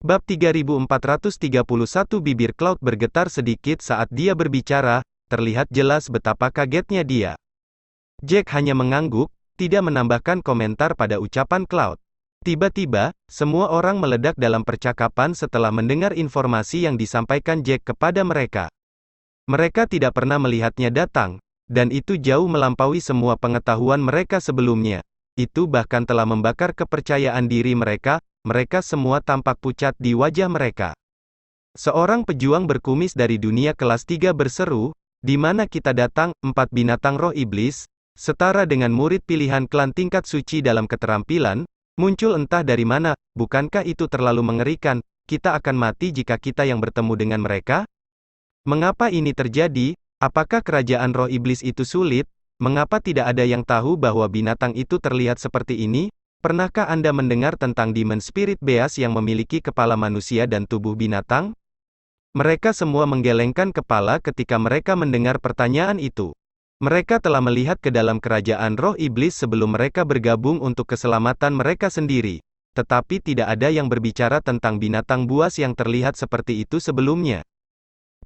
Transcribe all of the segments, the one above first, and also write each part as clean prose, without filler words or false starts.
Bab 3431 Bibir Cloud bergetar sedikit saat dia berbicara, terlihat jelas betapa kagetnya dia. Jack hanya mengangguk, tidak menambahkan komentar pada ucapan Cloud. Tiba-tiba, semua orang meledak dalam percakapan setelah mendengar informasi yang disampaikan Jack kepada mereka. Mereka tidak pernah melihatnya datang, dan itu jauh melampaui semua pengetahuan mereka sebelumnya. Itu bahkan telah membakar kepercayaan diri mereka. Mereka semua tampak pucat di wajah mereka. Seorang pejuang berkumis dari dunia kelas 3 berseru, "Di mana kita datang, 4 binatang roh iblis, setara dengan murid pilihan klan tingkat suci dalam keterampilan, muncul entah dari mana, bukankah itu terlalu mengerikan, kita akan mati jika kita yang bertemu dengan mereka? Mengapa ini terjadi? Apakah kerajaan roh iblis itu sulit? Mengapa tidak ada yang tahu bahwa binatang itu terlihat seperti ini? Pernahkah Anda mendengar tentang Demon Spirit Beast yang memiliki kepala manusia dan tubuh binatang?" Mereka semua menggelengkan kepala ketika mereka mendengar pertanyaan itu. Mereka telah melihat ke dalam kerajaan roh iblis sebelum mereka bergabung untuk keselamatan mereka sendiri. Tetapi tidak ada yang berbicara tentang binatang buas yang terlihat seperti itu sebelumnya.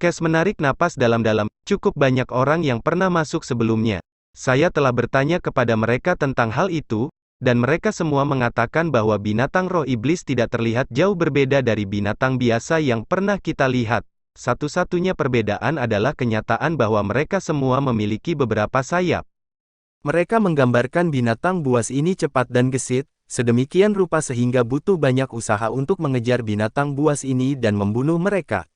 Cass menarik napas dalam-dalam, cukup banyak orang yang pernah masuk sebelumnya. Saya telah bertanya kepada mereka tentang hal itu, dan mereka semua mengatakan bahwa binatang roh iblis tidak terlihat jauh berbeda dari binatang biasa yang pernah kita lihat. Satu-satunya perbedaan adalah kenyataan bahwa mereka semua memiliki beberapa sayap. Mereka menggambarkan binatang buas ini cepat dan gesit, sedemikian rupa sehingga butuh banyak usaha untuk mengejar binatang buas ini dan membunuh mereka.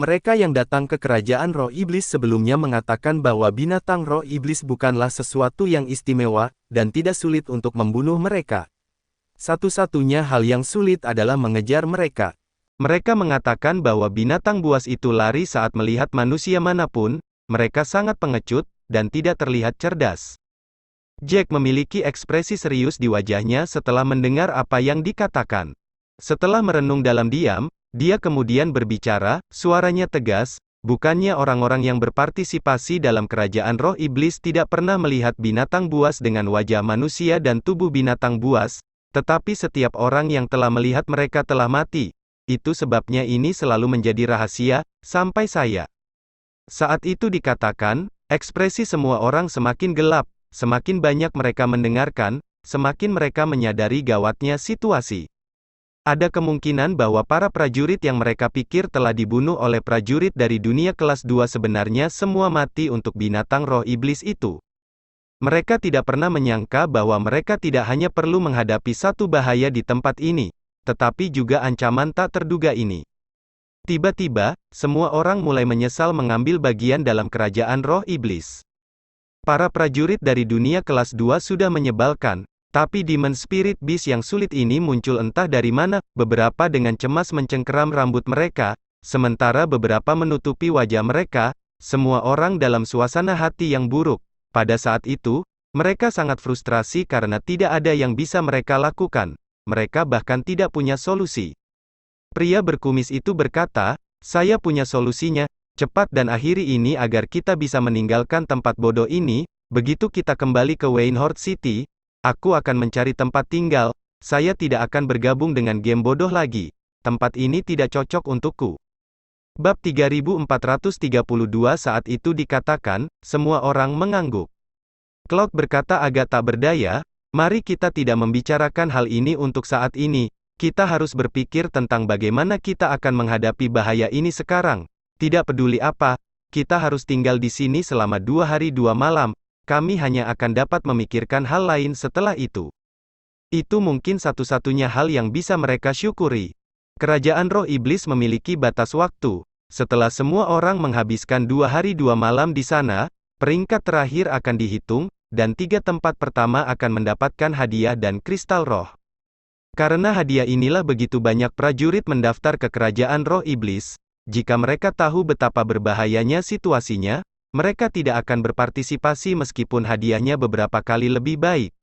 Mereka yang datang ke kerajaan roh iblis sebelumnya mengatakan bahwa binatang roh iblis bukanlah sesuatu yang istimewa, dan tidak sulit untuk membunuh mereka. Satu-satunya hal yang sulit adalah mengejar mereka. Mereka mengatakan bahwa binatang buas itu lari saat melihat manusia manapun, mereka sangat pengecut, dan tidak terlihat cerdas. Jack memiliki ekspresi serius di wajahnya setelah mendengar apa yang dikatakan. Setelah merenung dalam diam, dia kemudian berbicara, suaranya tegas, "Bukannya orang-orang yang berpartisipasi dalam kerajaan roh iblis tidak pernah melihat binatang buas dengan wajah manusia dan tubuh binatang buas, tetapi setiap orang yang telah melihat mereka telah mati. Itu sebabnya ini selalu menjadi rahasia, sampai saya." Saat itu dikatakan, ekspresi semua orang semakin gelap, semakin banyak mereka mendengarkan, semakin mereka menyadari gawatnya situasi. Ada kemungkinan bahwa para prajurit yang mereka pikir telah dibunuh oleh prajurit dari dunia kelas 2 sebenarnya semua mati untuk binatang roh iblis itu. Mereka tidak pernah menyangka bahwa mereka tidak hanya perlu menghadapi satu bahaya di tempat ini, tetapi juga ancaman tak terduga ini. Tiba-tiba, semua orang mulai menyesal mengambil bagian dalam kerajaan roh iblis. Para prajurit dari dunia kelas 2 sudah menyebalkan. Tapi Demon Spirit Beast yang sulit ini muncul entah dari mana, beberapa dengan cemas mencengkeram rambut mereka, sementara beberapa menutupi wajah mereka, semua orang dalam suasana hati yang buruk. Pada saat itu, mereka sangat frustrasi karena tidak ada yang bisa mereka lakukan. Mereka bahkan tidak punya solusi. Pria berkumis itu berkata, "Saya punya solusinya, cepat dan akhiri ini agar kita bisa meninggalkan tempat bodoh ini, begitu kita kembali ke Waynhorn City. Aku akan mencari tempat tinggal, saya tidak akan bergabung dengan game bodoh lagi. Tempat ini tidak cocok untukku." Bab 3432 saat itu dikatakan, semua orang mengangguk. Cloud berkata agak tak berdaya, "Mari kita tidak membicarakan hal ini untuk saat ini, kita harus berpikir tentang bagaimana kita akan menghadapi bahaya ini sekarang. Tidak peduli apa, kita harus tinggal di sini selama 2 hari 2 malam. Kami hanya akan dapat memikirkan hal lain setelah itu." Itu mungkin satu-satunya hal yang bisa mereka syukuri. Kerajaan roh iblis memiliki batas waktu. Setelah semua orang menghabiskan 2 hari 2 malam di sana, peringkat terakhir akan dihitung, dan 3 tempat pertama akan mendapatkan hadiah dan kristal roh. Karena hadiah inilah begitu banyak prajurit mendaftar ke kerajaan roh iblis, jika mereka tahu betapa berbahayanya situasinya, mereka tidak akan berpartisipasi meskipun hadiahnya beberapa kali lebih baik.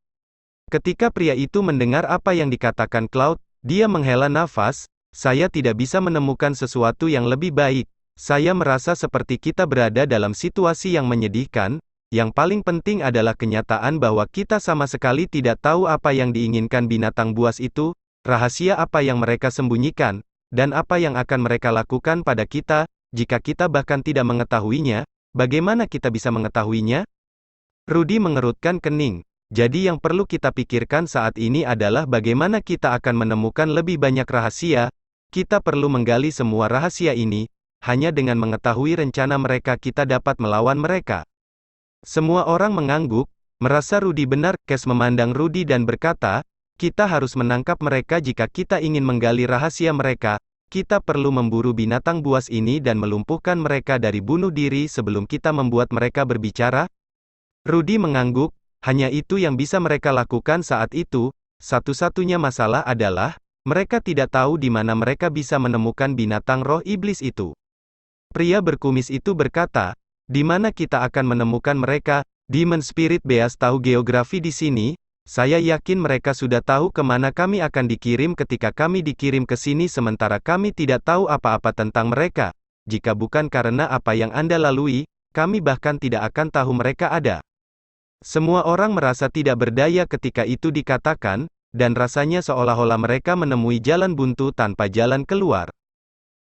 Ketika pria itu mendengar apa yang dikatakan Cloud, dia menghela nafas, "Saya tidak bisa menemukan sesuatu yang lebih baik. Saya merasa seperti kita berada dalam situasi yang menyedihkan. Yang paling penting adalah kenyataan bahwa kita sama sekali tidak tahu apa yang diinginkan binatang buas itu, rahasia apa yang mereka sembunyikan, dan apa yang akan mereka lakukan pada kita, jika kita bahkan tidak mengetahuinya, bagaimana kita bisa mengetahuinya? Rudy mengerutkan kening. Jadi yang perlu kita pikirkan saat ini adalah bagaimana kita akan menemukan lebih banyak rahasia. Kita perlu menggali semua rahasia ini. Hanya dengan mengetahui rencana mereka kita dapat melawan mereka. Semua orang mengangguk, merasa Rudy benar. Cass memandang Rudy dan berkata, kita harus menangkap mereka jika kita ingin menggali rahasia mereka. Kita perlu memburu binatang buas ini dan melumpuhkan mereka dari bunuh diri sebelum kita membuat mereka berbicara. Rudy mengangguk, hanya itu yang bisa mereka lakukan saat itu. Satu-satunya masalah adalah, mereka tidak tahu di mana mereka bisa menemukan binatang roh iblis itu. Pria berkumis itu berkata, di mana kita akan menemukan mereka? Demon Spirit Beast tahu geografi di sini. Saya yakin mereka sudah tahu kemana kami akan dikirim ketika kami dikirim ke sini sementara kami tidak tahu apa-apa tentang mereka. Jika bukan karena apa yang Anda lalui, kami bahkan tidak akan tahu mereka ada. Semua orang merasa tidak berdaya ketika itu dikatakan, dan rasanya seolah-olah mereka menemui jalan buntu tanpa jalan keluar.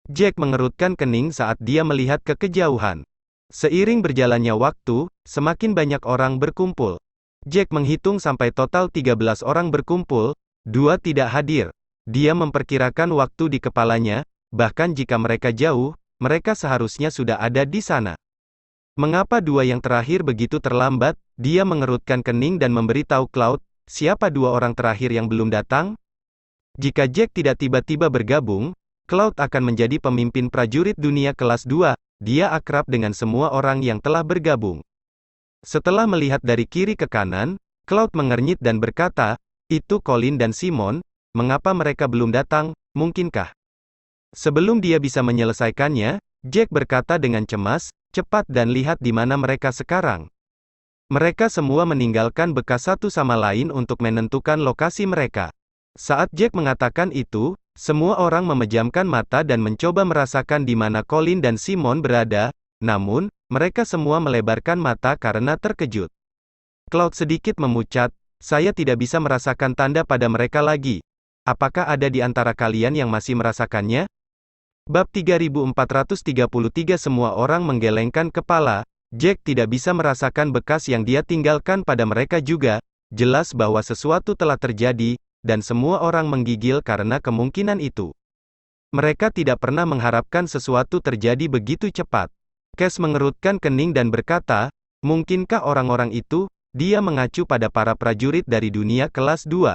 Jack mengerutkan kening saat dia melihat ke kejauhan. Seiring berjalannya waktu, semakin banyak orang berkumpul. Jack menghitung sampai total 13 orang berkumpul, 2 tidak hadir. Dia memperkirakan waktu di kepalanya, bahkan jika mereka jauh, mereka seharusnya sudah ada di sana. Mengapa 2 yang terakhir begitu terlambat? Dia mengerutkan kening dan memberitahu Cloud, siapa 2 orang terakhir yang belum datang? Jika Jack tidak tiba-tiba bergabung, Cloud akan menjadi pemimpin prajurit dunia kelas 2, dia akrab dengan semua orang yang telah bergabung. Setelah melihat dari kiri ke kanan, Cloud mengernyit dan berkata, itu Colin dan Simon, mengapa mereka belum datang, mungkinkah? Sebelum dia bisa menyelesaikannya, Jack berkata dengan cemas, cepat dan lihat di mana mereka sekarang. Mereka semua meninggalkan bekas satu sama lain untuk menentukan lokasi mereka. Saat Jack mengatakan itu, semua orang memejamkan mata dan mencoba merasakan di mana Colin dan Simon berada, namun, mereka semua melebarkan mata karena terkejut. Cloud sedikit memucat, saya tidak bisa merasakan tanda pada mereka lagi. Apakah ada di antara kalian yang masih merasakannya? Bab 3433 Semua orang menggelengkan kepala, Jack tidak bisa merasakan bekas yang dia tinggalkan pada mereka juga, jelas bahwa sesuatu telah terjadi, dan semua orang menggigil karena kemungkinan itu. Mereka tidak pernah mengharapkan sesuatu terjadi begitu cepat. Cass mengerutkan kening dan berkata, mungkinkah orang-orang itu? Dia mengacu pada para prajurit dari dunia kelas 2.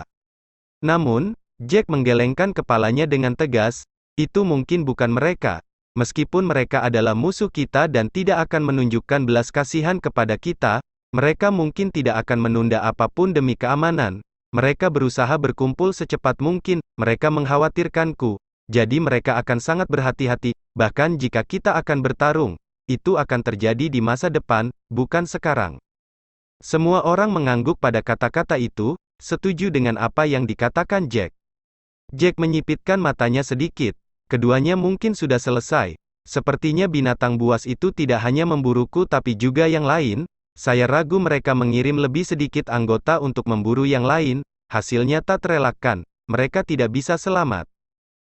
Namun, Jack menggelengkan kepalanya dengan tegas, itu mungkin bukan mereka. Meskipun mereka adalah musuh kita dan tidak akan menunjukkan belas kasihan kepada kita, mereka mungkin tidak akan menunda apapun demi keamanan. Mereka berusaha berkumpul secepat mungkin, mereka mengkhawatirkanku. Jadi mereka akan sangat berhati-hati, bahkan jika kita akan bertarung, itu akan terjadi di masa depan, bukan sekarang. Semua orang mengangguk pada kata-kata itu, setuju dengan apa yang dikatakan Jack. Jack menyipitkan matanya sedikit. Keduanya mungkin sudah selesai. Sepertinya binatang buas itu tidak hanya memburuku tapi juga yang lain. Saya ragu mereka mengirim lebih sedikit anggota untuk memburu yang lain, hasilnya tak terelakkan, mereka tidak bisa selamat.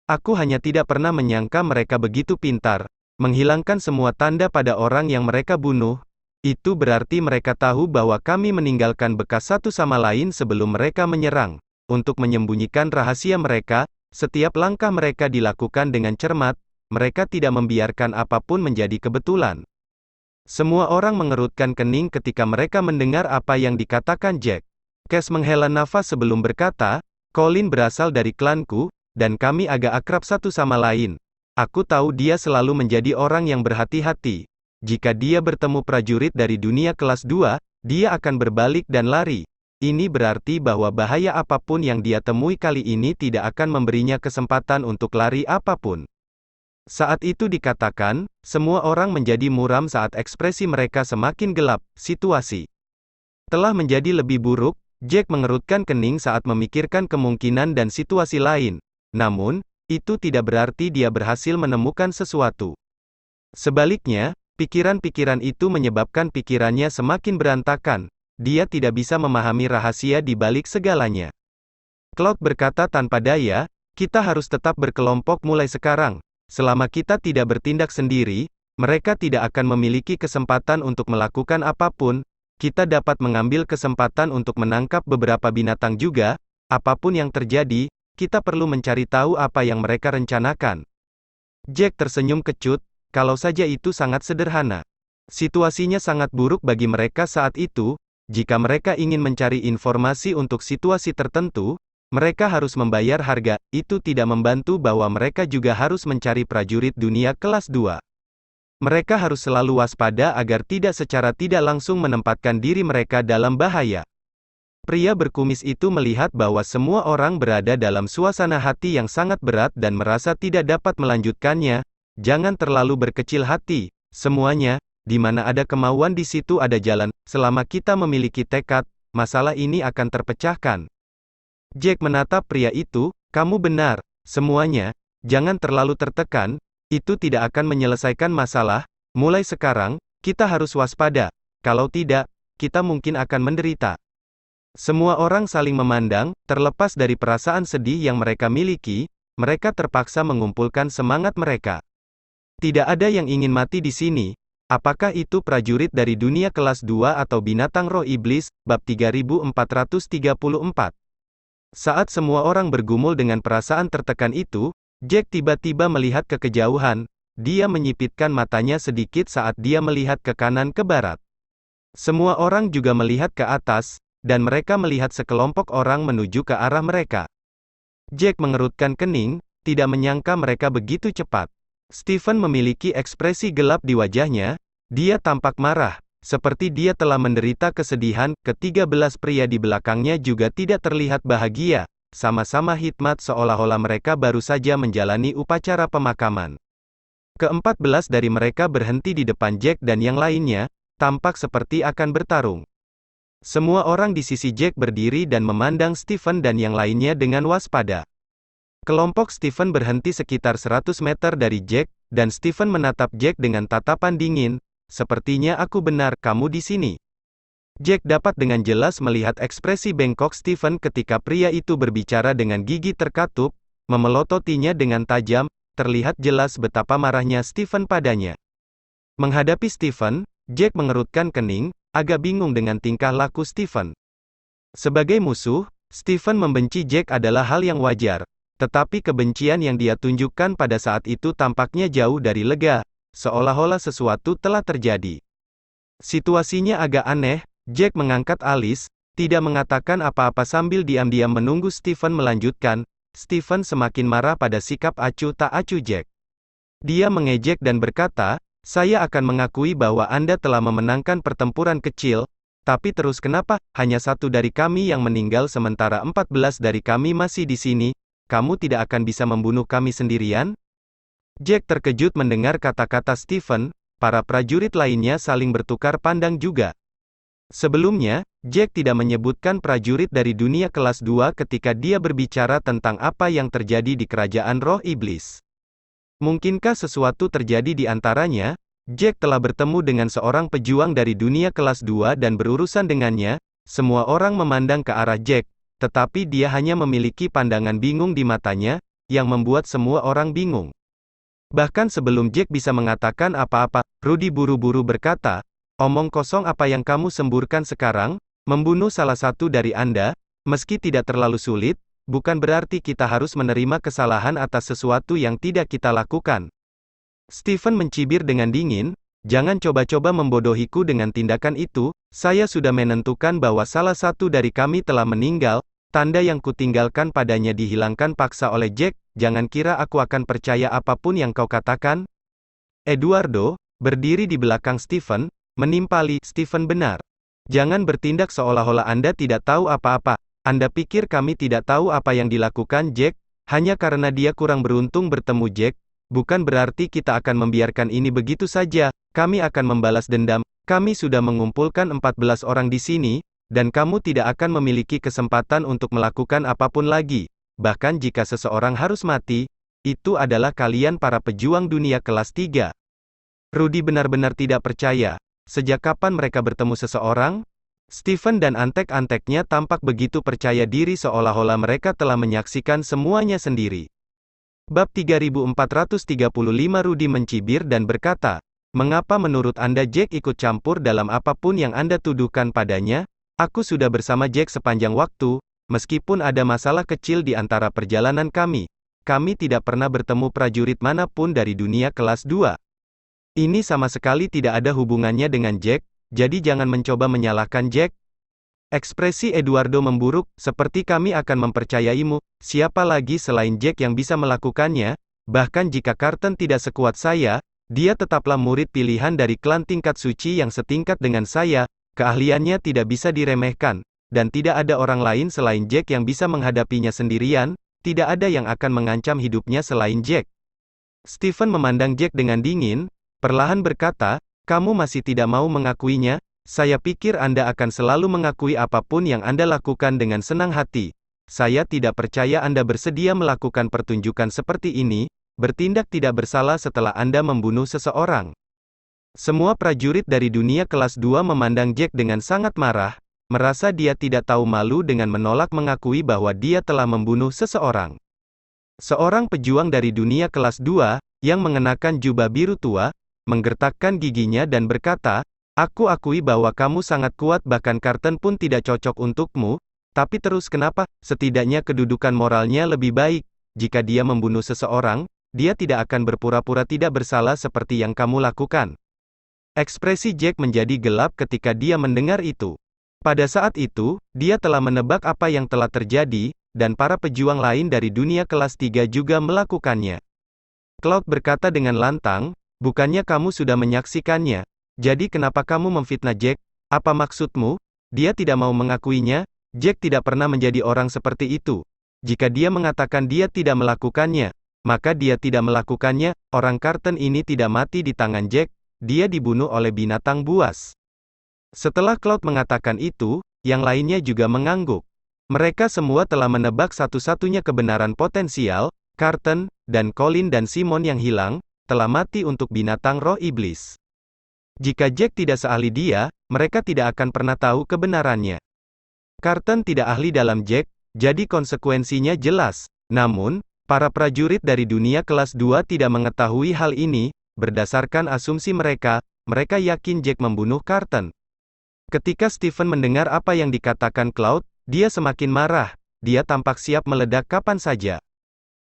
Aku hanya tidak pernah menyangka mereka begitu pintar, menghilangkan semua tanda pada orang yang mereka bunuh. Itu berarti mereka tahu bahwa kami meninggalkan bekas satu sama lain sebelum mereka menyerang. Untuk menyembunyikan rahasia mereka, setiap langkah mereka dilakukan dengan cermat, mereka tidak membiarkan apapun menjadi kebetulan. Semua orang mengerutkan kening ketika mereka mendengar apa yang dikatakan Jack. Cass menghela nafas sebelum berkata, Colin berasal dari klanku, dan kami agak akrab satu sama lain. Aku tahu dia selalu menjadi orang yang berhati-hati. Jika dia bertemu prajurit dari dunia kelas 2, dia akan berbalik dan lari. Ini berarti bahwa bahaya apapun yang dia temui kali ini tidak akan memberinya kesempatan untuk lari apapun. Saat itu dikatakan, semua orang menjadi muram saat ekspresi mereka semakin gelap. Situasi telah menjadi lebih buruk. Jack mengerutkan kening saat memikirkan kemungkinan dan situasi lain. Namun, itu tidak berarti dia berhasil menemukan sesuatu. Sebaliknya, pikiran-pikiran itu menyebabkan pikirannya semakin berantakan. Dia tidak bisa memahami rahasia di balik segalanya. Cloud berkata tanpa daya, Kita harus tetap berkelompok mulai sekarang. Selama kita tidak bertindak sendiri, mereka tidak akan memiliki kesempatan untuk melakukan apapun. Kita dapat mengambil kesempatan untuk menangkap beberapa binatang juga. Apapun yang terjadi, kita perlu mencari tahu apa yang mereka rencanakan. Jack tersenyum kecut, kalau saja itu sangat sederhana. Situasinya sangat buruk bagi mereka saat itu. Jika mereka ingin mencari informasi untuk situasi tertentu, mereka harus membayar harga. Itu tidak membantu bahwa mereka juga harus mencari prajurit dunia kelas 2. Mereka harus selalu waspada agar tidak secara tidak langsung menempatkan diri mereka dalam bahaya. Pria berkumis itu melihat bahwa semua orang berada dalam suasana hati yang sangat berat dan merasa tidak dapat melanjutkannya. Jangan terlalu berkecil hati. Semuanya, di mana ada kemauan di situ ada jalan. Selama kita memiliki tekad, masalah ini akan terpecahkan. Jack menatap pria itu, kamu benar, semuanya, jangan terlalu tertekan, itu tidak akan menyelesaikan masalah. Mulai sekarang, kita harus waspada. Kalau tidak, kita mungkin akan menderita. Semua orang saling memandang, terlepas dari perasaan sedih yang mereka miliki, mereka terpaksa mengumpulkan semangat mereka. Tidak ada yang ingin mati di sini. Apakah itu prajurit dari dunia kelas 2 atau binatang roh iblis, bab 3434. Saat semua orang bergumul dengan perasaan tertekan itu, Jack tiba-tiba melihat ke kejauhan. Dia menyipitkan matanya sedikit saat dia melihat ke kanan ke barat. Semua orang juga melihat ke atas, dan mereka melihat sekelompok orang menuju ke arah mereka. Jack mengerutkan kening, tidak menyangka mereka begitu cepat. Stephen memiliki ekspresi gelap di wajahnya, dia tampak marah, seperti dia telah menderita kesedihan. Ke-13 pria di belakangnya juga tidak terlihat bahagia, sama-sama hikmat seolah-olah mereka baru saja menjalani upacara pemakaman. Ke-14 dari mereka berhenti di depan Jack dan yang lainnya, tampak seperti akan bertarung. Semua orang di sisi Jack berdiri dan memandang Stephen dan yang lainnya dengan waspada. Kelompok Stephen berhenti sekitar 100 meter dari Jack, dan Stephen menatap Jack dengan tatapan dingin. Sepertinya aku benar, kamu di sini. Jack dapat dengan jelas melihat ekspresi bengkok Stephen ketika pria itu berbicara dengan gigi terkatup, memelototinya dengan tajam, terlihat jelas betapa marahnya Stephen padanya. Menghadapi Stephen, Jack mengerutkan kening, agak bingung dengan tingkah laku Stephen. Sebagai musuh, Stephen membenci Jack adalah hal yang wajar, tetapi kebencian yang dia tunjukkan pada saat itu tampaknya jauh dari lega, seolah-olah sesuatu telah terjadi. Situasinya agak aneh, Jack mengangkat alis, tidak mengatakan apa-apa sambil diam-diam menunggu Stephen melanjutkan. Stephen semakin marah pada sikap acuh tak acuh Jack. Dia mengejek dan berkata, saya akan mengakui bahwa Anda telah memenangkan pertempuran kecil, tapi terus kenapa, hanya satu dari kami yang meninggal sementara 14 dari kami masih di sini, kamu tidak akan bisa membunuh kami sendirian? Jack terkejut mendengar kata-kata Stephen, para prajurit lainnya saling bertukar pandang juga. Sebelumnya, Jack tidak menyebutkan prajurit dari dunia kelas 2 ketika dia berbicara tentang apa yang terjadi di kerajaan roh iblis. Mungkinkah sesuatu terjadi di antaranya? Jack telah bertemu dengan seorang pejuang dari dunia kelas 2 dan berurusan dengannya. Semua orang memandang ke arah Jack, tetapi dia hanya memiliki pandangan bingung di matanya, yang membuat semua orang bingung. Bahkan sebelum Jack bisa mengatakan apa-apa, Rudy buru-buru berkata, omong kosong apa yang kamu semburkan sekarang? Membunuh salah satu dari Anda, meski tidak terlalu sulit, bukan berarti kita harus menerima kesalahan atas sesuatu yang tidak kita lakukan. Stephen mencibir dengan dingin, jangan coba-coba membodohiku dengan tindakan itu, saya sudah menentukan bahwa salah satu dari kami telah meninggal, tanda yang kutinggalkan padanya dihilangkan paksa oleh Jack, jangan kira aku akan percaya apapun yang kau katakan. Eduardo, berdiri di belakang Stephen, menimpali, Stephen benar. Jangan bertindak seolah-olah Anda tidak tahu apa-apa. Anda pikir kami tidak tahu apa yang dilakukan Jack, hanya karena dia kurang beruntung bertemu Jack, bukan berarti kita akan membiarkan ini begitu saja, kami akan membalas dendam, kami sudah mengumpulkan 14 orang di sini, dan kamu tidak akan memiliki kesempatan untuk melakukan apapun lagi, bahkan jika seseorang harus mati, itu adalah kalian para pejuang dunia kelas 3. Rudy benar-benar tidak percaya, sejak kapan mereka bertemu seseorang? Stephen dan antek-anteknya tampak begitu percaya diri seolah-olah mereka telah menyaksikan semuanya sendiri. Bab 3435 Rudy mencibir dan berkata, "Mengapa menurut Anda Jack ikut campur dalam apapun yang Anda tuduhkan padanya? Aku sudah bersama Jack sepanjang waktu, meskipun ada masalah kecil di antara perjalanan kami. Kami tidak pernah bertemu prajurit manapun dari dunia kelas 2. Ini sama sekali tidak ada hubungannya dengan Jack, jadi jangan mencoba menyalahkan Jack." Ekspresi Eduardo memburuk, "Seperti kami akan mempercayaimu, siapa lagi selain Jack yang bisa melakukannya? Bahkan jika Carton tidak sekuat saya, dia tetaplah murid pilihan dari klan tingkat suci yang setingkat dengan saya, keahliannya tidak bisa diremehkan, dan tidak ada orang lain selain Jack yang bisa menghadapinya sendirian, tidak ada yang akan mengancam hidupnya selain Jack." Stephen memandang Jack dengan dingin, perlahan berkata, "Kamu masih tidak mau mengakuinya? Saya pikir Anda akan selalu mengakui apapun yang Anda lakukan dengan senang hati. Saya tidak percaya Anda bersedia melakukan pertunjukan seperti ini, bertindak tidak bersalah setelah Anda membunuh seseorang." Semua prajurit dari dunia kelas 2 memandang Jack dengan sangat marah, merasa dia tidak tahu malu dengan menolak mengakui bahwa dia telah membunuh seseorang. Seorang pejuang dari dunia kelas 2, yang mengenakan jubah biru tua, menggertakkan giginya dan berkata, "Aku akui bahwa kamu sangat kuat, bahkan Carton pun tidak cocok untukmu, tapi terus kenapa? Setidaknya kedudukan moralnya lebih baik. Jika dia membunuh seseorang, dia tidak akan berpura-pura tidak bersalah seperti yang kamu lakukan." Ekspresi Jack menjadi gelap ketika dia mendengar itu. Pada saat itu, dia telah menebak apa yang telah terjadi, dan para pejuang lain dari dunia kelas 3 juga melakukannya. Cloud berkata dengan lantang, "Bukannya kamu sudah menyaksikannya? Jadi kenapa kamu memfitnah Jack? Apa maksudmu? Dia tidak mau mengakuinya? Jack tidak pernah menjadi orang seperti itu. Jika dia mengatakan dia tidak melakukannya, maka dia tidak melakukannya. Orang Carton ini tidak mati di tangan Jack, dia dibunuh oleh binatang buas." Setelah Cloud mengatakan itu, yang lainnya juga mengangguk. Mereka semua telah menebak satu-satunya kebenaran potensial, Carton, dan Colin dan Simon yang hilang, telah mati untuk binatang roh iblis. Jika Jack tidak seahli dia, mereka tidak akan pernah tahu kebenarannya. Carton tidak ahli dalam Jack, jadi konsekuensinya jelas. Namun, para prajurit dari dunia kelas 2 tidak mengetahui hal ini, berdasarkan asumsi mereka yakin Jack membunuh Carton. Ketika Stephen mendengar apa yang dikatakan Cloud, dia semakin marah, dia tampak siap meledak kapan saja.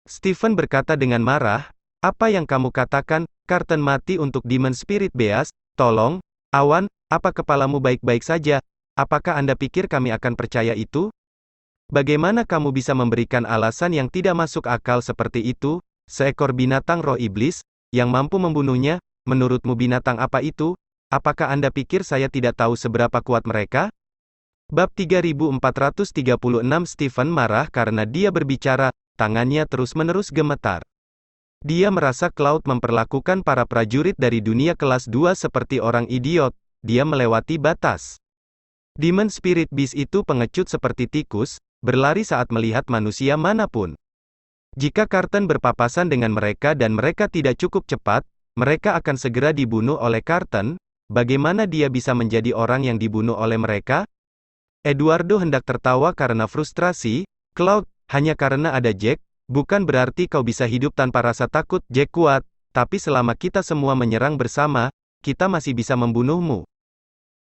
Stephen berkata dengan marah, "Apa yang kamu katakan, Carton mati untuk Demon Spirit Beast? Tolong, Awan, apa kepalamu baik-baik saja? Apakah Anda pikir kami akan percaya itu? Bagaimana kamu bisa memberikan alasan yang tidak masuk akal seperti itu? Seekor binatang roh iblis, yang mampu membunuhnya, menurutmu binatang apa itu? Apakah Anda pikir saya tidak tahu seberapa kuat mereka?" Bab 3436 Stephen marah karena dia berbicara, tangannya terus-menerus gemetar. Dia merasa Cloud memperlakukan para prajurit dari dunia kelas 2 seperti orang idiot, dia melewati batas. Demon Spirit Beast itu pengecut seperti tikus, berlari saat melihat manusia manapun. Jika Carton berpapasan dengan mereka dan mereka tidak cukup cepat, mereka akan segera dibunuh oleh Carton. Bagaimana dia bisa menjadi orang yang dibunuh oleh mereka? Eduardo hendak tertawa karena frustrasi. "Cloud, hanya karena ada Jack, bukan berarti kau bisa hidup tanpa rasa takut. Jack kuat, tapi selama kita semua menyerang bersama, kita masih bisa membunuhmu."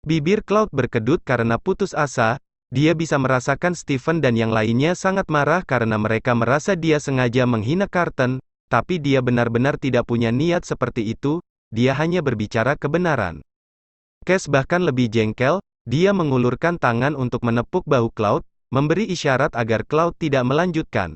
Bibir Cloud berkedut karena putus asa, dia bisa merasakan Stephen dan yang lainnya sangat marah karena mereka merasa dia sengaja menghina Carton, tapi dia benar-benar tidak punya niat seperti itu, dia hanya berbicara kebenaran. Cass bahkan lebih jengkel, dia mengulurkan tangan untuk menepuk bahu Cloud, memberi isyarat agar Cloud tidak melanjutkan.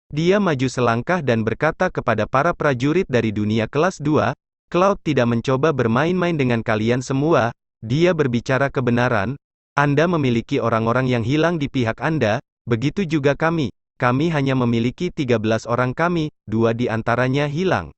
Dia maju selangkah dan berkata kepada para prajurit dari dunia kelas 2, "Cloud tidak mencoba bermain-main dengan kalian semua, dia berbicara kebenaran. Anda memiliki orang-orang yang hilang di pihak Anda, begitu juga kami. Kami hanya memiliki 13 orang kami, 2 di antaranya hilang.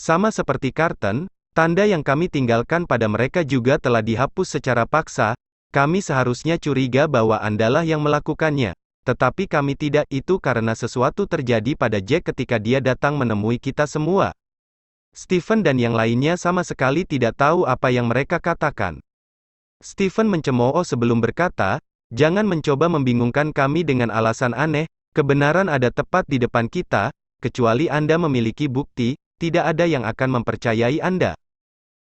Sama seperti Carton, tanda yang kami tinggalkan pada mereka juga telah dihapus secara paksa. Kami seharusnya curiga bahwa Andalah yang melakukannya. Tetapi kami tidak, itu karena sesuatu terjadi pada Jack ketika dia datang menemui kita semua." Stephen dan yang lainnya sama sekali tidak tahu apa yang mereka katakan. Stephen mencemooh sebelum berkata, "Jangan mencoba membingungkan kami dengan alasan aneh, kebenaran ada tepat di depan kita, kecuali Anda memiliki bukti, tidak ada yang akan mempercayai Anda."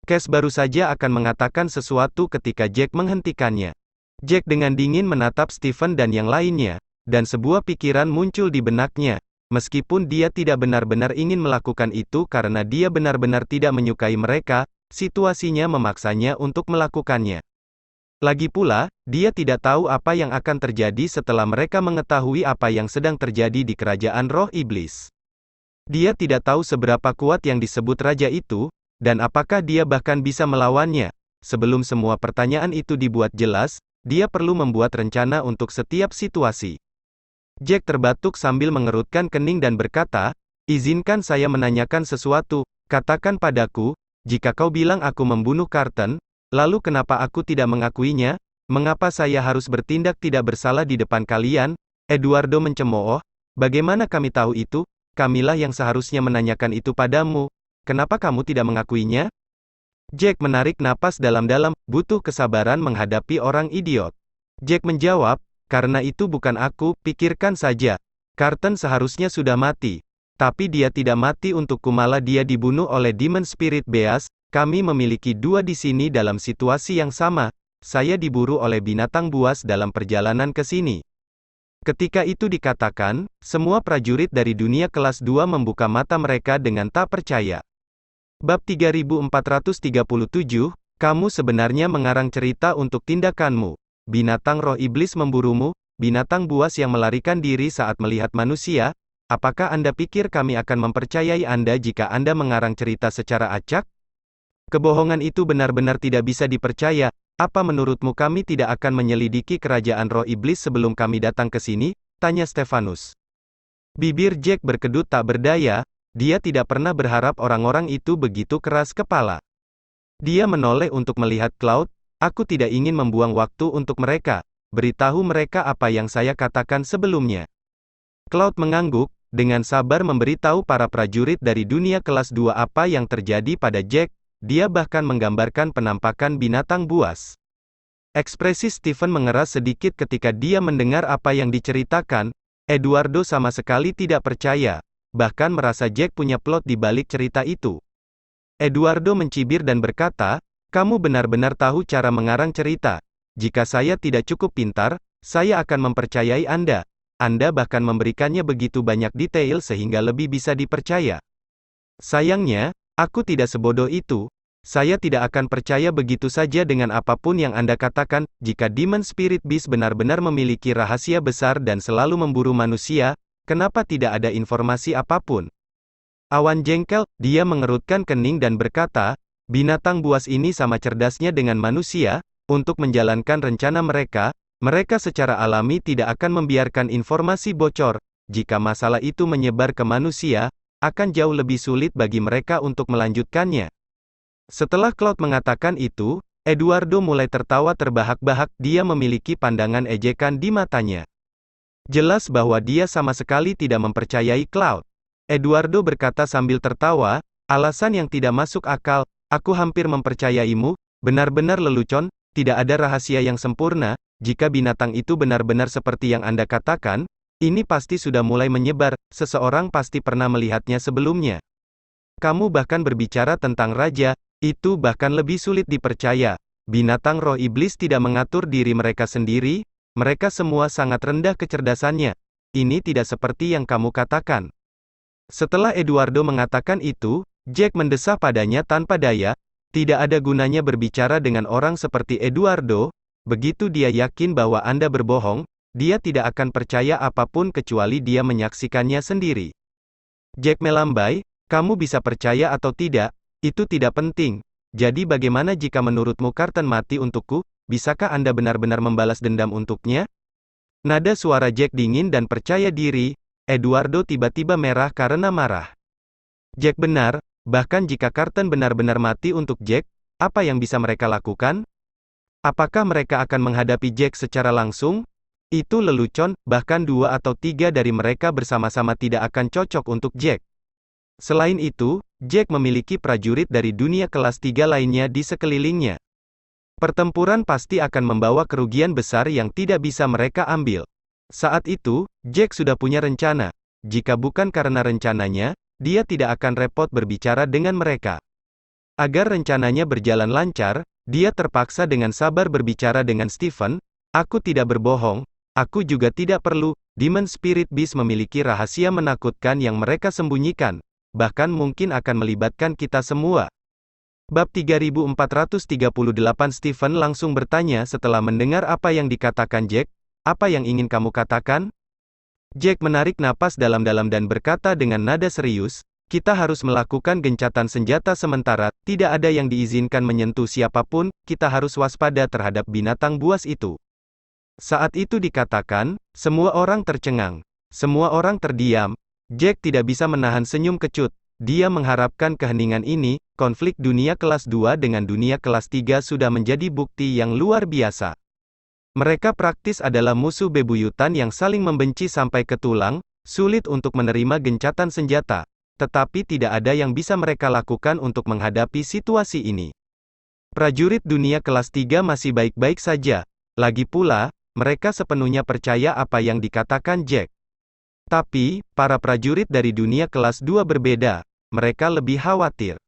Cass baru saja akan mengatakan sesuatu ketika Jack menghentikannya. Jack dengan dingin menatap Stephen dan yang lainnya, dan sebuah pikiran muncul di benaknya. Meskipun dia tidak benar-benar ingin melakukan itu karena dia benar-benar tidak menyukai mereka, situasinya memaksanya untuk melakukannya. Lagi pula, dia tidak tahu apa yang akan terjadi setelah mereka mengetahui apa yang sedang terjadi di kerajaan roh iblis. Dia tidak tahu seberapa kuat yang disebut raja itu, dan apakah dia bahkan bisa melawannya. Sebelum semua pertanyaan itu dibuat jelas, dia perlu membuat rencana untuk setiap situasi. Jack terbatuk sambil mengerutkan kening dan berkata, "Izinkan saya menanyakan sesuatu, katakan padaku, jika kau bilang aku membunuh Carlton, lalu kenapa aku tidak mengakuinya? Mengapa saya harus bertindak tidak bersalah di depan kalian?" Eduardo mencemooh, "Bagaimana kami tahu itu? Kamilah yang seharusnya menanyakan itu padamu. Kenapa kamu tidak mengakuinya?" Jack menarik napas dalam-dalam, butuh kesabaran menghadapi orang idiot. Jack menjawab, "Karena itu bukan aku, pikirkan saja. Carlton seharusnya sudah mati. Tapi dia tidak mati untukku, malah dia dibunuh oleh Demon Spirit Beast. Kami memiliki dua di sini dalam situasi yang sama. Saya diburu oleh binatang buas dalam perjalanan ke sini." Ketika itu dikatakan, semua prajurit dari dunia kelas 2 membuka mata mereka dengan tak percaya. Bab 3437, kamu sebenarnya mengarang cerita untuk tindakanmu. Binatang roh iblis memburumu, binatang buas yang melarikan diri saat melihat manusia. Apakah Anda pikir kami akan mempercayai Anda jika Anda mengarang cerita secara acak? Kebohongan itu benar-benar tidak bisa dipercaya. Apa menurutmu kami tidak akan menyelidiki kerajaan roh iblis sebelum kami datang ke sini? Tanya Stefanus. Bibir Jack berkedut tak berdaya, dia tidak pernah berharap orang-orang itu begitu keras kepala. Dia menoleh untuk melihat Cloud, "Aku tidak ingin membuang waktu untuk mereka. Beritahu mereka apa yang saya katakan sebelumnya." Cloud mengangguk, dengan sabar memberitahu para prajurit dari dunia kelas 2 apa yang terjadi pada Jack. Dia bahkan menggambarkan penampakan binatang buas. Ekspresi Stephen mengeras sedikit ketika dia mendengar apa yang diceritakan. Eduardo sama sekali tidak percaya, bahkan merasa Jack punya plot di balik cerita itu. Eduardo mencibir dan berkata, "Kamu benar-benar tahu cara mengarang cerita. Jika saya tidak cukup pintar, saya akan mempercayai Anda. Anda bahkan memberikannya begitu banyak detail sehingga lebih bisa dipercaya. Sayangnya, aku tidak sebodoh itu. Saya tidak akan percaya begitu saja dengan apapun yang Anda katakan. Jika Demon Spirit Beast benar-benar memiliki rahasia besar dan selalu memburu manusia, kenapa tidak ada informasi apapun?" Awan jengkel, dia mengerutkan kening dan berkata, "Binatang buas ini sama cerdasnya dengan manusia. Untuk menjalankan rencana mereka, mereka secara alami tidak akan membiarkan informasi bocor. Jika masalah itu menyebar ke manusia, akan jauh lebih sulit bagi mereka untuk melanjutkannya." Setelah Cloud mengatakan itu, Eduardo mulai tertawa terbahak-bahak. Dia memiliki pandangan ejekan di matanya. Jelas bahwa dia sama sekali tidak mempercayai Cloud. Eduardo berkata sambil tertawa, "Alasan yang tidak masuk akal, aku hampir mempercayaimu, benar-benar lelucon, tidak ada rahasia yang sempurna. Jika binatang itu benar-benar seperti yang Anda katakan, ini pasti sudah mulai menyebar, seseorang pasti pernah melihatnya sebelumnya. Kamu bahkan berbicara tentang raja, itu bahkan lebih sulit dipercaya. Binatang roh iblis tidak mengatur diri mereka sendiri, mereka semua sangat rendah kecerdasannya. Ini tidak seperti yang kamu katakan." Setelah Eduardo mengatakan itu, Jack mendesah padanya tanpa daya. Tidak ada gunanya berbicara dengan orang seperti Eduardo. Begitu dia yakin bahwa Anda berbohong, dia tidak akan percaya apapun kecuali dia menyaksikannya sendiri. Jack melambai, "Kamu bisa percaya atau tidak, itu tidak penting. Jadi bagaimana jika menurutmu Carlton mati untukku? Bisakah Anda benar-benar membalas dendam untuknya?" Nada suara Jack dingin dan percaya diri. Eduardo tiba-tiba merah karena marah. Jack benar, bahkan jika Carlton benar-benar mati untuk Jack, apa yang bisa mereka lakukan? Apakah mereka akan menghadapi Jack secara langsung? Itu lelucon, bahkan 2 atau 3 dari mereka bersama-sama tidak akan cocok untuk Jack. Selain itu, Jack memiliki prajurit dari dunia kelas 3 lainnya di sekelilingnya. Pertempuran pasti akan membawa kerugian besar yang tidak bisa mereka ambil. Saat itu, Jack sudah punya rencana. Jika bukan karena rencananya, dia tidak akan repot berbicara dengan mereka. Agar rencananya berjalan lancar, dia terpaksa dengan sabar berbicara dengan Stephen. Aku tidak berbohong, aku juga tidak perlu. Demon Spirit Beast memiliki rahasia menakutkan yang mereka sembunyikan. Bahkan mungkin akan melibatkan kita semua. Bab 3438 Stephen langsung bertanya setelah mendengar apa yang dikatakan Jack, "Apa yang ingin kamu katakan?" Jack menarik napas dalam-dalam dan berkata dengan nada serius, "Kita harus melakukan gencatan senjata sementara, tidak ada yang diizinkan menyentuh siapapun, kita harus waspada terhadap binatang buas itu." Saat itu dikatakan, semua orang tercengang. Semua orang terdiam. Jack tidak bisa menahan senyum kecut. Dia mengharapkan keheningan ini. Konflik dunia kelas 2 dengan dunia kelas 3 sudah menjadi bukti yang luar biasa. Mereka praktis adalah musuh bebuyutan yang saling membenci sampai ke tulang, sulit untuk menerima gencatan senjata. Tetapi tidak ada yang bisa mereka lakukan untuk menghadapi situasi ini. Prajurit dunia kelas 3 masih baik-baik saja. Lagi pula, mereka sepenuhnya percaya apa yang dikatakan Jack. Tapi, para prajurit dari dunia kelas 2 berbeda. Mereka lebih khawatir.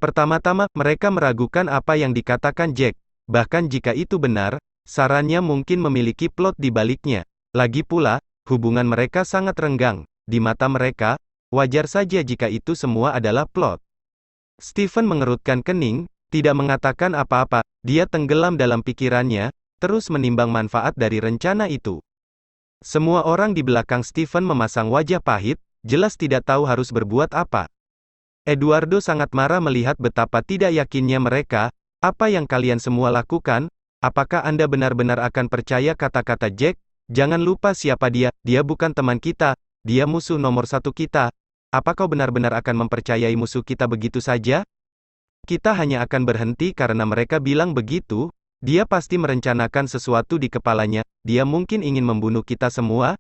Pertama-tama, mereka meragukan apa yang dikatakan Jack. Bahkan jika itu benar, sarannya mungkin memiliki plot di baliknya. Lagi pula, hubungan mereka sangat renggang. Di mata mereka, wajar saja jika itu semua adalah plot. Stephen mengerutkan kening, tidak mengatakan apa-apa. Dia tenggelam dalam pikirannya, terus menimbang manfaat dari rencana itu. Semua orang di belakang Stephen memasang wajah pahit, jelas tidak tahu harus berbuat apa. Eduardo sangat marah melihat betapa tidak yakinnya mereka. "Apa yang kalian semua lakukan? Apakah Anda benar-benar akan percaya kata-kata Jack? Jangan lupa siapa dia, dia bukan teman kita, dia musuh nomor satu kita. Apa kau benar-benar akan mempercayai musuh kita begitu saja? Kita hanya akan berhenti karena mereka bilang begitu. Dia pasti merencanakan sesuatu di kepalanya, dia mungkin ingin membunuh kita semua."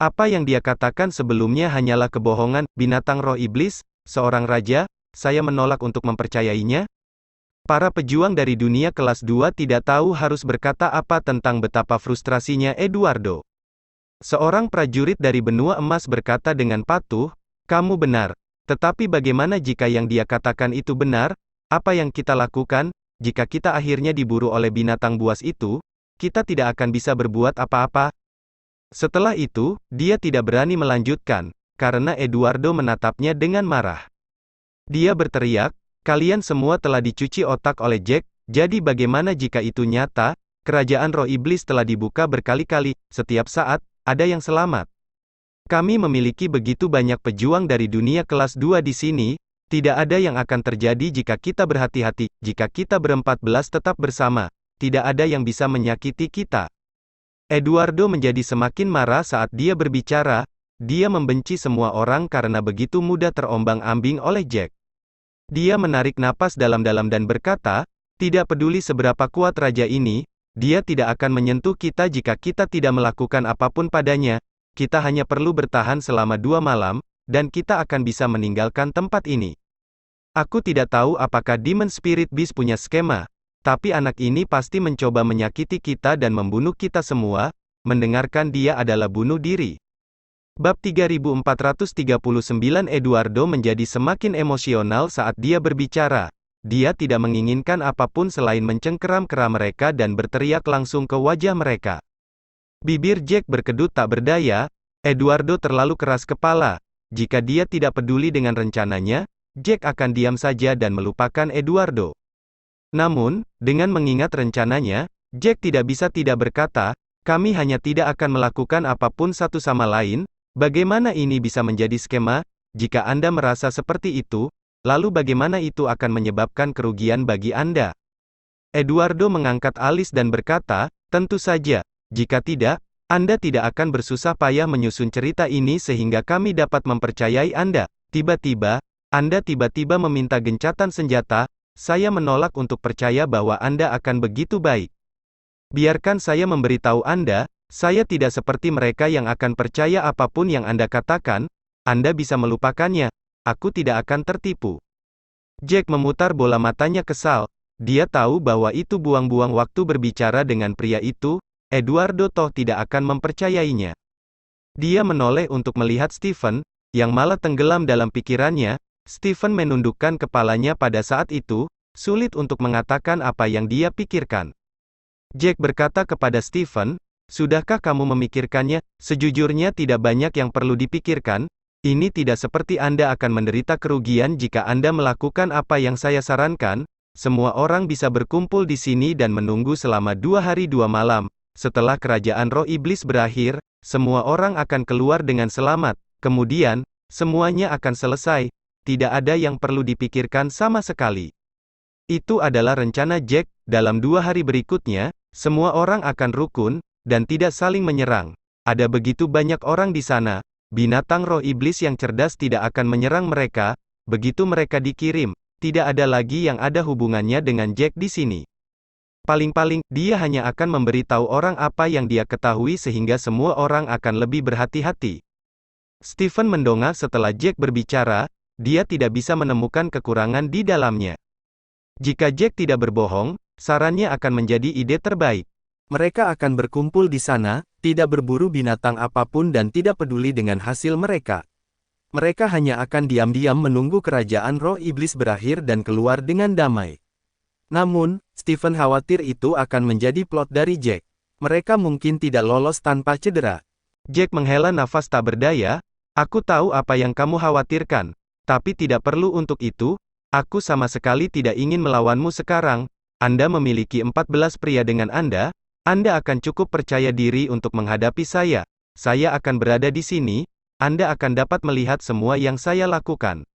Apa yang dia katakan sebelumnya hanyalah kebohongan. Binatang roh iblis, seorang raja, saya menolak untuk mempercayainya. Para pejuang dari dunia kelas 2 tidak tahu harus berkata apa tentang betapa frustrasinya Eduardo. Seorang prajurit dari benua emas berkata dengan patuh, "Kamu benar. Tetapi bagaimana jika yang dia katakan itu benar? Apa yang kita lakukan? Jika kita akhirnya diburu oleh binatang buas itu, kita tidak akan bisa berbuat apa-apa." Setelah itu, dia tidak berani melanjutkan, karena Eduardo menatapnya dengan marah. Dia berteriak, "Kalian semua telah dicuci otak oleh Jack, jadi bagaimana jika itu nyata? Kerajaan roh iblis telah dibuka berkali-kali, setiap saat, ada yang selamat. Kami memiliki begitu banyak pejuang dari dunia kelas 2 di sini, tidak ada yang akan terjadi jika kita berhati-hati, jika kita ber-14 tetap bersama, tidak ada yang bisa menyakiti kita." Eduardo menjadi semakin marah saat dia berbicara. Dia membenci semua orang karena begitu mudah terombang-ambing oleh Jack. Dia menarik napas dalam-dalam dan berkata, "Tidak peduli seberapa kuat raja ini, dia tidak akan menyentuh kita jika kita tidak melakukan apapun padanya. Kita hanya perlu bertahan selama 2 malam, dan kita akan bisa meninggalkan tempat ini. Aku tidak tahu apakah Demon Spirit Beast punya skema, tapi anak ini pasti mencoba menyakiti kita dan membunuh kita semua." Mendengarkan dia adalah bunuh diri. Bab 3439 Eduardo menjadi semakin emosional saat dia berbicara. Dia tidak menginginkan apapun selain mencengkeram-keram mereka dan berteriak langsung ke wajah mereka. Bibir Jack berkedut tak berdaya. Eduardo terlalu keras kepala. Jika dia tidak peduli dengan rencananya, Jack akan diam saja dan melupakan Eduardo. Namun, dengan mengingat rencananya, Jack tidak bisa tidak berkata, "Kami hanya tidak akan melakukan apapun satu sama lain." Bagaimana ini bisa menjadi skema? Jika Anda merasa seperti itu, lalu bagaimana itu akan menyebabkan kerugian bagi Anda? Eduardo mengangkat alis dan berkata, "Tentu saja. Jika tidak, Anda tidak akan bersusah payah menyusun cerita ini sehingga kami dapat mempercayai Anda. Tiba-tiba, Anda tiba-tiba meminta gencatan senjata. Saya menolak untuk percaya bahwa Anda akan begitu baik. Biarkan saya memberitahu Anda, saya tidak seperti mereka yang akan percaya apapun yang Anda katakan. Anda bisa melupakannya. Aku tidak akan tertipu." Jack memutar bola matanya kesal. dia tahu bahwa itu buang-buang waktu berbicara dengan pria itu, Eduardo toh tidak akan mempercayainya. Dia menoleh untuk melihat Stephen, yang malah tenggelam dalam pikirannya. Stephen menundukkan kepalanya pada saat itu, sulit untuk mengatakan apa yang dia pikirkan. Jack berkata kepada Stephen, "Sudahkah kamu memikirkannya? Sejujurnya tidak banyak yang perlu dipikirkan. Ini tidak seperti Anda akan menderita kerugian jika Anda melakukan apa yang saya sarankan. Semua orang bisa berkumpul di sini dan menunggu selama 2 hari 2 malam. Setelah kerajaan roh iblis berakhir, semua orang akan keluar dengan selamat. Kemudian, semuanya akan selesai. Tidak ada yang perlu dipikirkan sama sekali." Itu adalah rencana Jack. Dalam 2 hari berikutnya, semua orang akan rukun, dan tidak saling menyerang. Ada begitu banyak orang di sana, binatang roh iblis yang cerdas tidak akan menyerang mereka. Begitu mereka dikirim, tidak ada lagi yang ada hubungannya dengan Jack di sini. Paling-paling, dia hanya akan memberitahu orang apa yang dia ketahui sehingga semua orang akan lebih berhati-hati. Stephen mendongak setelah Jack berbicara, dia tidak bisa menemukan kekurangan di dalamnya. Jika Jack tidak berbohong, sarannya akan menjadi ide terbaik. Mereka akan berkumpul di sana, tidak berburu binatang apapun dan tidak peduli dengan hasil mereka. Mereka hanya akan diam-diam menunggu kerajaan roh iblis berakhir dan keluar dengan damai. Namun, Stephen khawatir itu akan menjadi plot dari Jack. Mereka mungkin tidak lolos tanpa cedera. Jack menghela nafas tak berdaya. "Aku tahu apa yang kamu khawatirkan, tapi tidak perlu untuk itu. Aku sama sekali tidak ingin melawanmu sekarang. Anda memiliki 14 pria dengan Anda akan cukup percaya diri untuk menghadapi saya. Saya akan berada di sini, Anda akan dapat melihat semua yang saya lakukan."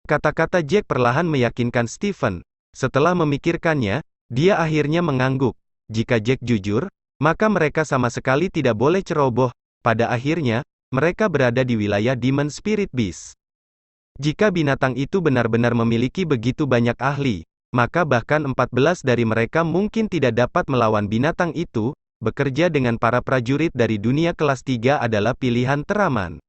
Kata-kata Jack perlahan meyakinkan Stephen. Setelah memikirkannya, dia akhirnya mengangguk. Jika Jack jujur, maka mereka sama sekali tidak boleh ceroboh. Pada akhirnya, mereka berada di wilayah Demon Spirit Beast. Jika binatang itu benar-benar memiliki begitu banyak ahli, maka bahkan 14 dari mereka mungkin tidak dapat melawan binatang itu. Bekerja dengan para prajurit dari dunia kelas 3 adalah pilihan teraman.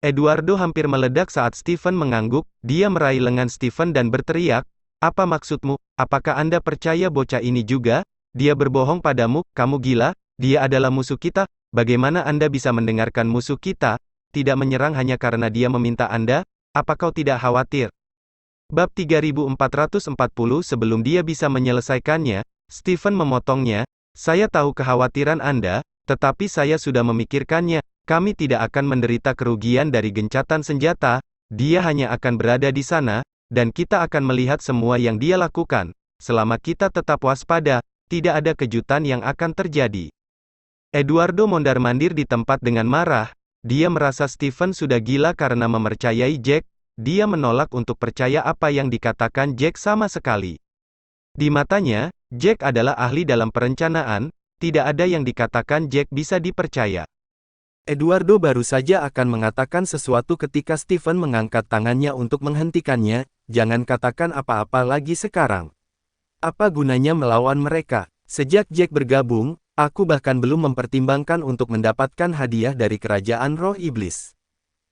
Eduardo hampir meledak saat Stephen mengangguk. Dia meraih lengan Stephen dan berteriak, "Apa maksudmu? Apakah Anda percaya bocah ini juga? Dia berbohong padamu, kamu gila, dia adalah musuh kita. Bagaimana Anda bisa mendengarkan musuh kita tidak menyerang hanya karena dia meminta Anda? Apa kau tidak khawatir?" Bab 3440. Sebelum dia bisa menyelesaikannya, Stephen memotongnya. "Saya tahu kekhawatiran Anda, tetapi saya sudah memikirkannya. Kami tidak akan menderita kerugian dari gencatan senjata. Dia hanya akan berada di sana, dan kita akan melihat semua yang dia lakukan. Selama kita tetap waspada, tidak ada kejutan yang akan terjadi." Eduardo mondar-mandir di tempat dengan marah. Dia merasa Stephen sudah gila karena mempercayai Jack. Dia menolak untuk percaya apa yang dikatakan Jack sama sekali. Di matanya, Jack adalah ahli dalam perencanaan. Tidak ada yang dikatakan Jack bisa dipercaya. Eduardo baru saja akan mengatakan sesuatu ketika Stephen mengangkat tangannya untuk menghentikannya. "Jangan katakan apa-apa lagi sekarang. Apa gunanya melawan mereka? Sejak Jack bergabung, aku bahkan belum mempertimbangkan untuk mendapatkan hadiah dari kerajaan roh iblis.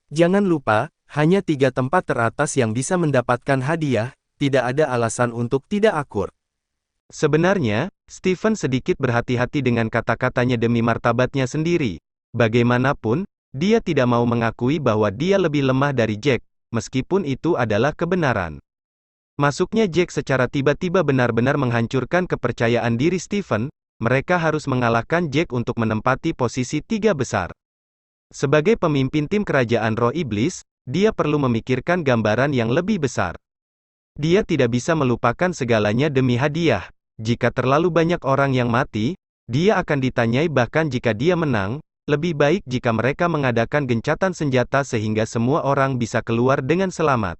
Jangan lupa, hanya 3 tempat teratas yang bisa mendapatkan hadiah. Tidak ada alasan untuk tidak akur." Sebenarnya, Stephen sedikit berhati-hati dengan kata-katanya demi martabatnya sendiri. Bagaimanapun, dia tidak mau mengakui bahwa dia lebih lemah dari Jack, meskipun itu adalah kebenaran. Masuknya Jack secara tiba-tiba benar-benar menghancurkan kepercayaan diri Stephen. Mereka harus mengalahkan Jack untuk menempati posisi 3 besar. Sebagai pemimpin tim kerajaan roh iblis, dia perlu memikirkan gambaran yang lebih besar. Dia tidak bisa melupakan segalanya demi hadiah. Jika terlalu banyak orang yang mati, dia akan ditanyai. Bahkan jika dia menang, lebih baik jika mereka mengadakan gencatan senjata sehingga semua orang bisa keluar dengan selamat.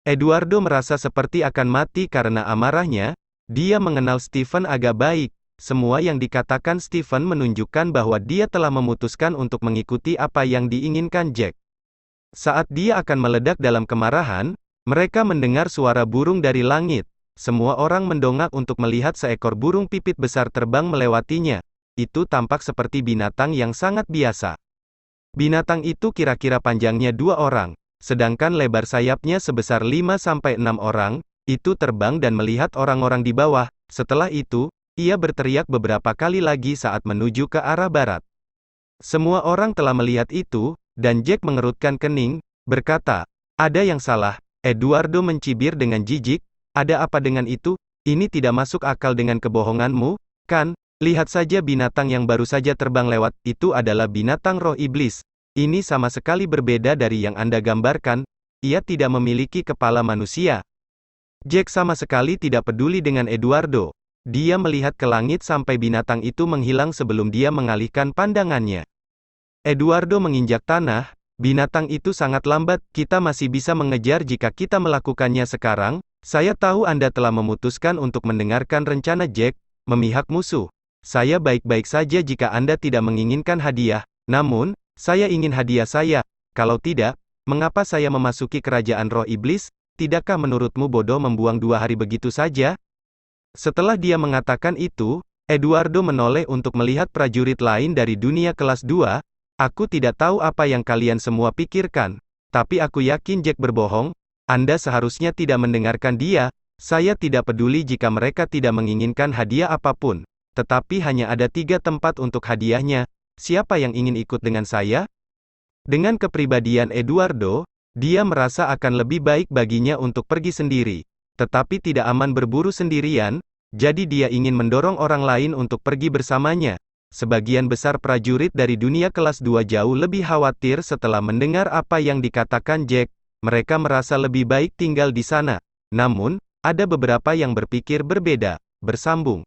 Eduardo merasa seperti akan mati karena amarahnya. Dia mengenal Stephen agak baik. Semua yang dikatakan Stephen menunjukkan bahwa dia telah memutuskan untuk mengikuti apa yang diinginkan Jack. Saat dia akan meledak dalam kemarahan, mereka mendengar suara burung dari langit. Semua orang mendongak untuk melihat seekor burung pipit besar terbang melewatinya. Itu tampak seperti binatang yang sangat biasa. Binatang itu kira-kira panjangnya 2 orang, sedangkan lebar sayapnya sebesar 5-6 orang. itu terbang dan melihat orang-orang di bawah. Setelah itu, ia berteriak beberapa kali lagi saat menuju ke arah barat. Semua orang telah melihat itu, dan Jack mengerutkan kening, berkata, "Ada yang salah." Eduardo mencibir dengan jijik, "Ada apa dengan itu? Ini tidak masuk akal dengan kebohonganmu, kan? Lihat saja binatang yang baru saja terbang lewat, itu adalah binatang roh iblis. Ini sama sekali berbeda dari yang Anda gambarkan, ia tidak memiliki kepala manusia." Jack sama sekali tidak peduli dengan Eduardo. Dia melihat ke langit sampai binatang itu menghilang sebelum dia mengalihkan pandangannya. Eduardo menginjak tanah, "Binatang itu sangat lambat, kita masih bisa mengejar jika kita melakukannya sekarang. Saya tahu Anda telah memutuskan untuk mendengarkan rencana Jack, memihak musuh. Saya baik-baik saja jika Anda tidak menginginkan hadiah, namun, saya ingin hadiah saya. Kalau tidak, mengapa saya memasuki kerajaan roh iblis? Tidakkah menurutmu bodoh membuang 2 hari begitu saja?" Setelah dia mengatakan itu, Eduardo menoleh untuk melihat prajurit lain dari dunia kelas 2. "Aku tidak tahu apa yang kalian semua pikirkan, tapi aku yakin Jack berbohong. Anda seharusnya tidak mendengarkan dia. Saya tidak peduli jika mereka tidak menginginkan hadiah apapun, tetapi hanya ada 3 tempat untuk hadiahnya. Siapa yang ingin ikut dengan saya?" Dengan kepribadian Eduardo, dia merasa akan lebih baik baginya untuk pergi sendiri, tetapi tidak aman berburu sendirian, jadi dia ingin mendorong orang lain untuk pergi bersamanya. Sebagian besar prajurit dari dunia kelas 2 jauh lebih khawatir setelah mendengar apa yang dikatakan Jack. Mereka merasa lebih baik tinggal di sana. Namun, ada beberapa yang berpikir berbeda. Bersambung.